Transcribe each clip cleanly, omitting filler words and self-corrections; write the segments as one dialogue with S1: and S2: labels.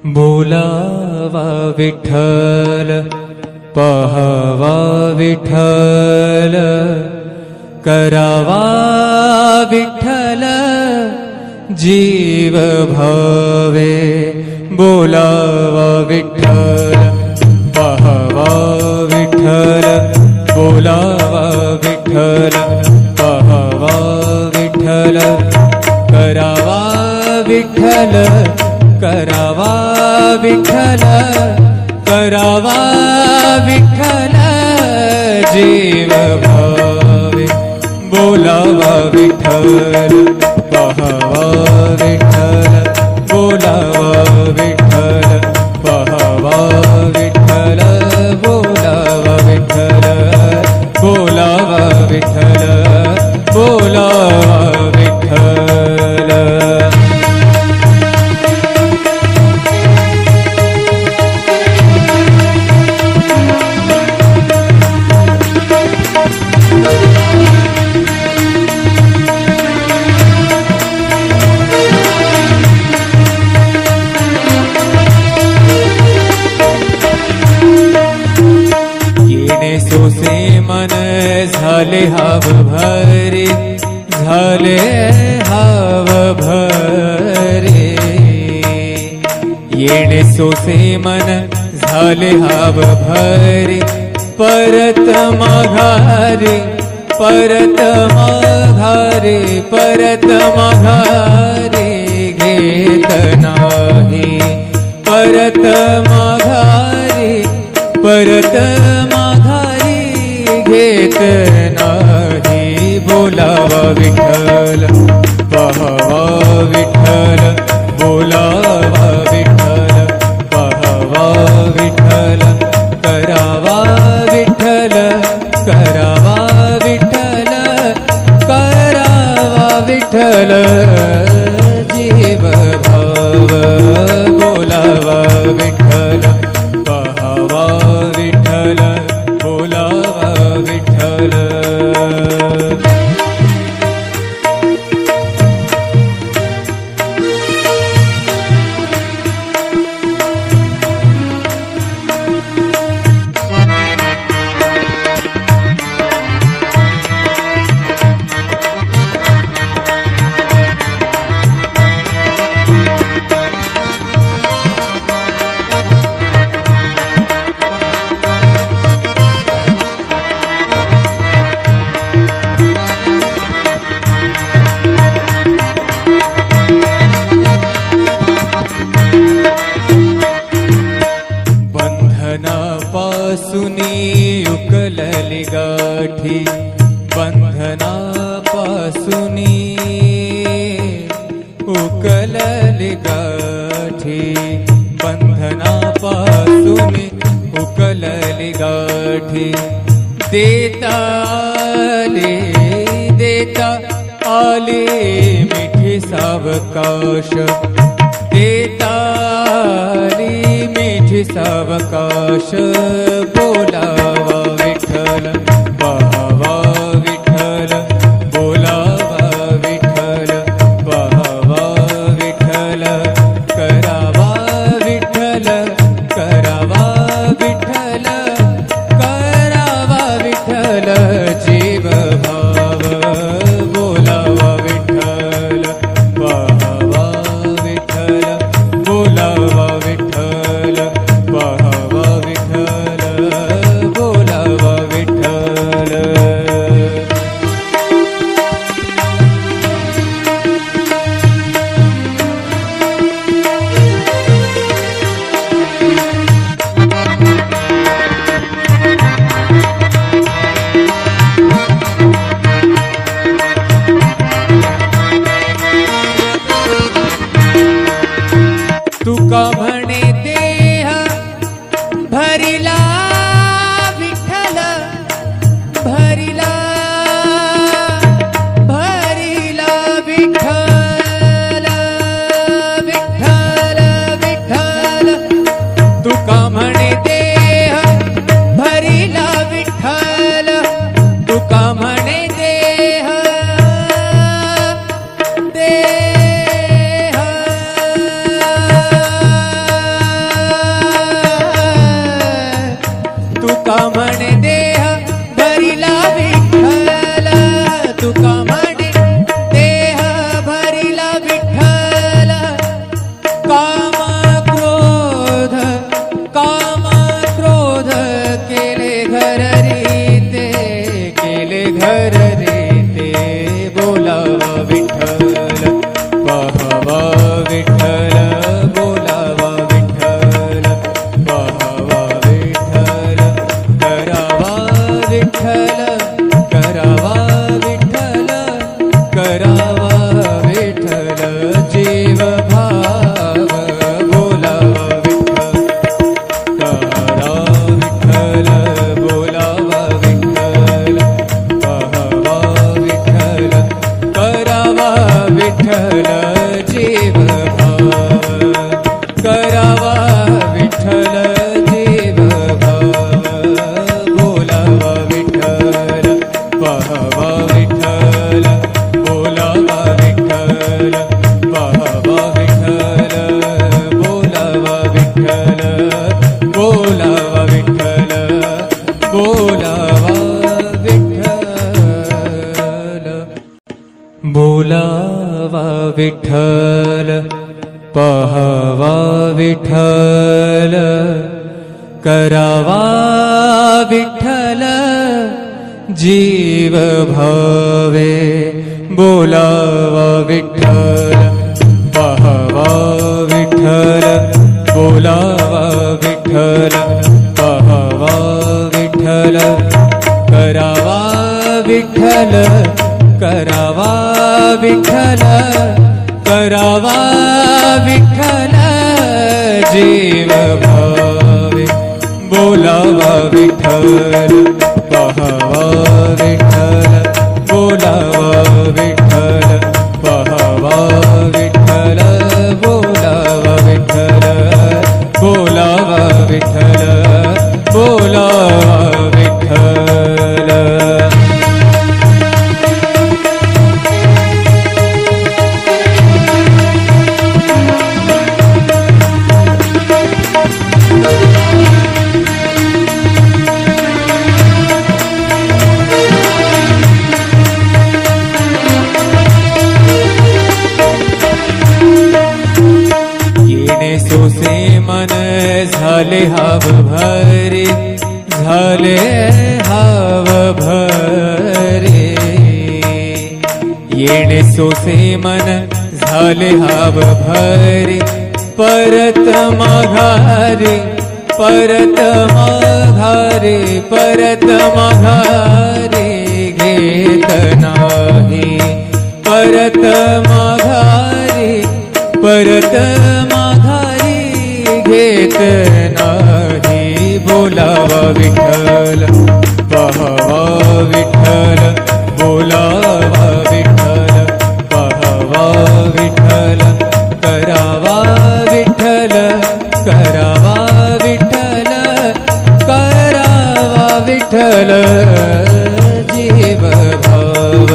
S1: बोलावा विठ्ठल पहावा विठ्ठल करावा विठ्ठल जीव भावे बोलावा विठ्ठल पहावा विठ्ठल बोलावा विठ्ठल पहावा विठ्ठल करावा विठ्ठल करावा विठ्ठल करावा विठ्ठल जीव भावे बोलावा विठ्ठल पहावा विठ्ठल बोलावा विठ्ठल पहावा विठ्ठल बोलावा विठ्ठल बोलावा विठ्ठल बोलावा विठ्ठल। सोसे मन झाले हाव भरे झाले हाव भरे येणे सोसे मन झाले हाव भरे परत माघारे परत माघारे परत माघारे घेत नाही परत माघारे परत माघारी घेत नाही बोलावा विठ्ठल पहावा विठ्ठल बोलावा विठ्ठल पहावा विठ्ठल करावा विठ्ठल करावा विठ्ठल करावा विठ्ठल जीव भाव बोलावा विठ्ठल पहावा विठ्ठल बोलावा विठ्ठल। बंधनापासूनी उकलली गाठी बंधनापासूनी उकलली गाठी बंधनापासूनी उकलली गाठी देता आले मिठी सावकाश देता आली मिठी सावकाश बोलावा विठ्ठल पहावा विठ्ठल बोलावा विठ्ठल पहावा विठ्ठल करावा विठ्ठल करावा विठ्ठल करावा विठ्ठल जीव भाव बोलावा विठ्ठल पहावा विठ्ठल बोलावा विठ्ठल पहावा विठ्ठल बोलावा विठ्ठल। तुका म्हणे देह भरिला विठ्ठल भरिला भरिला विठ्ठल विठ्ठल विठ्ठल तुका म्हणे देह भरिला विठ्ठल तुका म्हणे देह देह विठ्ठल पहावा विठ्ठल करावा विठ्ठल जीव भावे बोलावा विठ्ठल पहावा विठ्ठल बोलावा विठ्ठल पहावा विठ्ठल करावा विठ्ठल करावा विठ्ठल करावा विठ्ठल जीव भावे बोलावा विठ्ठल पहावा विठ्ठल बोलावा विठ्ठल पहावा विठ्ठल बोलावा विठ्ठल बोलावा विठ्ठल बोलावा विठ्ठल सोसे मन झाले हाव भरे झाले हाव भरे येणे सोसे मन झाले हाव भरे परत माघारे परत माघारे परत माघारे घेत नाही परत माघारे परत माघारी घेत नाही बोलावा विठ्ठल पहावा विठ्ठल बोलावा विठ्ठल पहावा विठ्ठल करावा विठ्ठल करावा विठ्ठल करावा विठ्ठल जीव भाव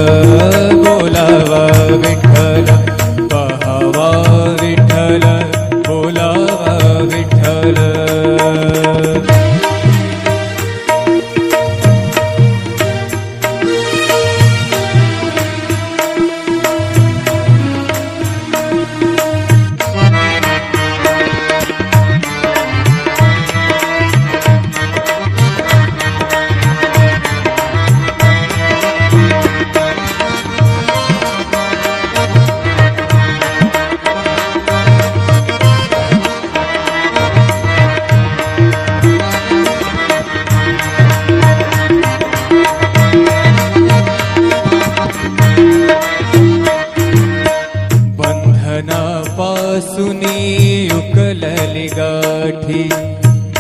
S1: बोलावा विठ्ठल पहावा विठ्ठल बोलावा विठ्ठल बंधनापासूनी उकलली गाठी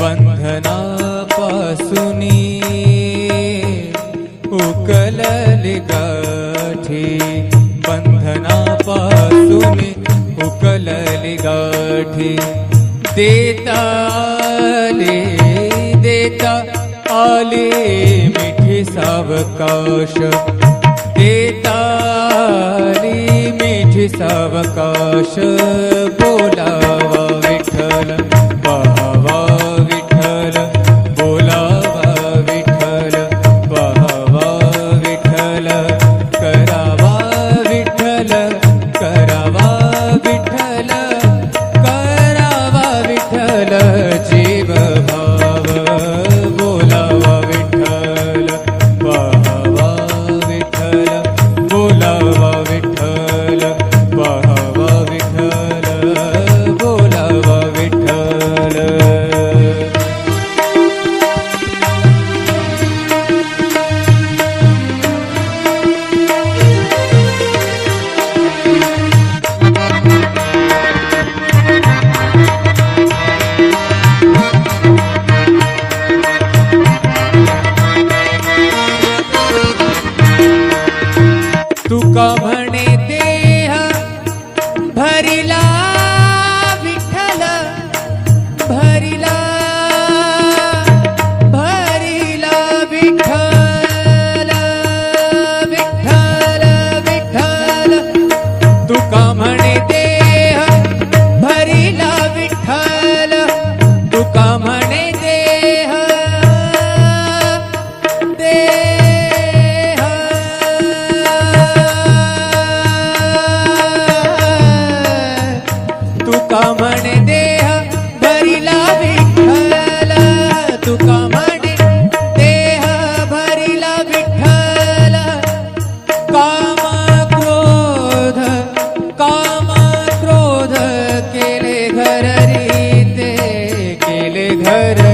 S1: बंधनापासूनी उकलली गाठी बंधनापासूनी उकलली गाठी देता आले मिठी सावकाश देता आली मिठी सावकाश बोलावा विठ्ठल पहावा विठ्ठल बोलावा विठ्ठल पहावा विठ्ठल करावा विठ्ठल करावा विठ्ठल करावा विठ्ठल जीव भाव बोलावा विठ्ठल पहावा विठ्ठल बोलावा विठ्ठल पहावा विठ्ठल बोलावा घर